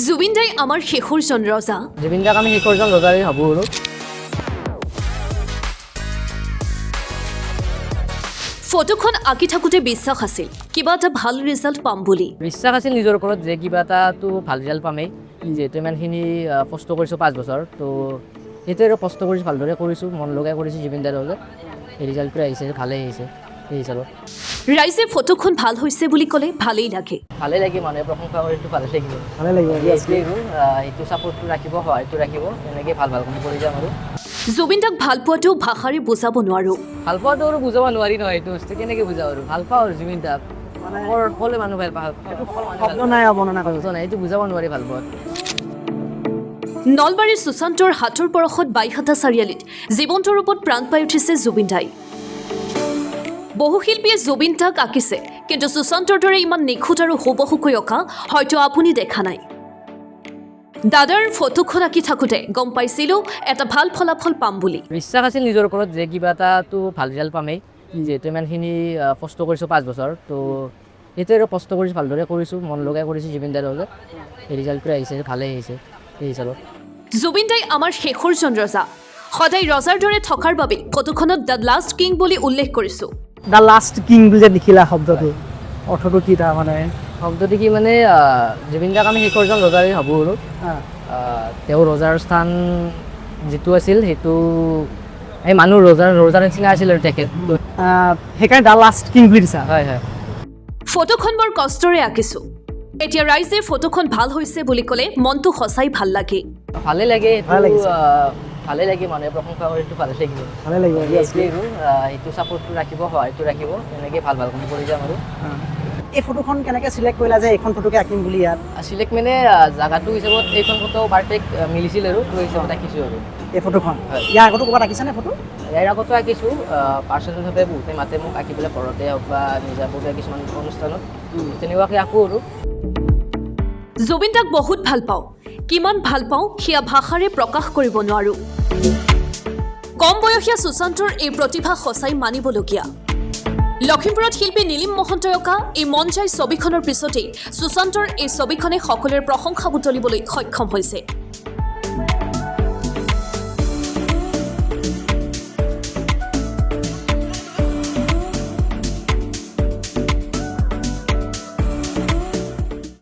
জুবিন দাই আমাৰ শেষৰজন ৰজা। জুবিন দাক আমি শেষৰজন ৰজাই ভাবোঁ আৰু ফটোখন আঁকি থাকোঁতে বিশ্বাস আছিল কিবা এটা ভাল ৰিজাল্ট পাম বুলি। বিশ্বাস আছিল নিজৰ ওপৰত যে কিবা এটাতো ভাল ৰিজাল্ট পামেই, যিহেতু ইমানখিনি কষ্ট কৰিছোঁ 5 বছৰ, তো সেইটো আৰু কষ্ট কৰিছোঁ, ভালদৰে কৰিছোঁ, মন লগাই কৰিছোঁ জুবিন দাৰ লগত, এই ৰিজাল্টটো আহিছে, ভালেই আহিছে সেই হিচাপত। ৰাইজে ফটোখন ভাল হৈছে বুলি ক'লে ভালেই লাগে। ভালেই লাগে, মানুহে প্ৰশংসা কৰিটো ভালেই লাগিব, এইটো ছাপোৰ্টটো ৰাখিব, সহায়টো ৰাখিব, এনেকৈ ভাল কাম কৰি যাম। আৰু জুবিন দাক ভাল পোৱাটো ভাষাৰে বুজাব নোৱাৰোঁ। ভাল পোৱাটো আৰু বুজাব নোৱাৰি নহয়, এইটো বস্তু কেনেকৈ বুজাব আৰু ভাল পাওঁ আৰু জুবিন দাক সকলোৱে মানুহ ভাল পাওঁ, এইটো বুজাব নোৱাৰি ভাল পোৱা। নলবাৰীৰ সুশান্তৰ হাতৰ পৰশত বাইহাটা চাৰিআলিত জীৱন্ত ৰূপত প্ৰাণ পাই উঠিছে জুবিন দাই। বহু শিল্পীয়ে জুবিন দাক আঁকিছে, কিন্তু সুশান্তৰ দৰে ইমান নিখুঁত আৰু হুবহুকৈ অঁকা হয়তো আপুনি দেখা নাই। দাদাৰ ফটোখন আঁকি থাকোঁতে গম পাইছিলোঁ এটা ভাল ফলাফল পাম বুলি। বিশ্বাস আছিল নিজৰ ওপৰত যে কিবা এটাতো ভাল ৰিজাল্ট পামেই, যিহেতু ইমানখিনি কষ্ট কৰিছোঁ 5 বছৰ, তো সেইটো আৰু কষ্ট কৰিছোঁ, ভালদৰে কৰিছোঁ, মন লগাই কৰিছোঁ জুবিন দাৰ লগত, এই ৰিজাল্টটো আহিছে, ভালেই আহিছে সেই হিচাপত। জুবিন দাই আমাৰ শেষৰজন ৰজা। সদায় ৰজাৰ দৰে থকাৰ বাবে ফটোখনত দ্য লাষ্ট কিং বুলি উল্লেখ কৰিছোঁ। দ্য লাষ্ট কিং বুলি যে লিখিলা শব্দটো, অৰ্থটো কি তাৰ মানে? শব্দটো কি মানে, জুবিন দাক আমি শেষৰজন ৰজাই ভাবোঁ আৰু তেওঁ ৰজাৰ স্থান যিটো আছিল সেইটো এই মানুহ ৰজাৰ নিচিনা আছিল আৰু তেখেত, সেইকাৰণে দ্য লাষ্ট কিং বুলি দিছা। হয় হয়। ফটোখন বৰ কষ্টৰে আঁকিছোঁ। এতিয়া ৰাইজে ফটোখন ভাল হৈছে বুলি ক'লে মনটো সঁচাই ভাল লাগে। ভালেই লাগে, ভালেই লাগে, মানুহে প্ৰশংসা কৰিটো ভালেই লাগিব, এইটো ছাপোৰ্টটো ৰাখিব, সহায়টো ৰাখিব, এনেকৈ ভাল কাম কৰি যাম। আৰু এই ফটোখন কেনেকৈ চিলেক্ট কৰিলা যে এইখন ফটোকে আঁকিম বুলি? ইয়াত চিলেক্ট মানে জাগাটো হিচাপত এইখন ফটো পাৰফেক্ট মিলিছিল আৰু তো হিচাপত আঁকিছোঁ। আৰু এই ফটোখন ইয়াৰ আগতো ক'ৰবাত আঁকিছানে ফটো? ইয়াৰ আগতো আঁকিছোঁ, পাৰ্চনেলভাৱে বহুতে মাতে মোক আঁকিবলৈ, ঘৰতে হওক বা নিজাববীয়া কিছুমান অনুষ্ঠানত, তেনেকুৱাকৈ আঁকো। আৰু জুবিন দাক বহুত ভাল পাওঁ, কিমান ভাল পাওঁ সেয়া ভাষাৰে প্ৰকাশ কৰিব নোৱাৰোঁ। কম বয়সীয়া সুশান্তৰ এই প্ৰতিভা সঁচাই মানিবলগীয়া। লখিমপুৰত শিল্পী নীলিম মহন্তই অঁকা এই মন যায় ছবিখনৰ পিছতেই সুশান্তৰ এই ছবিখনে সকলোৰে প্ৰশংসা বুটলিবলৈ সক্ষম হৈছে।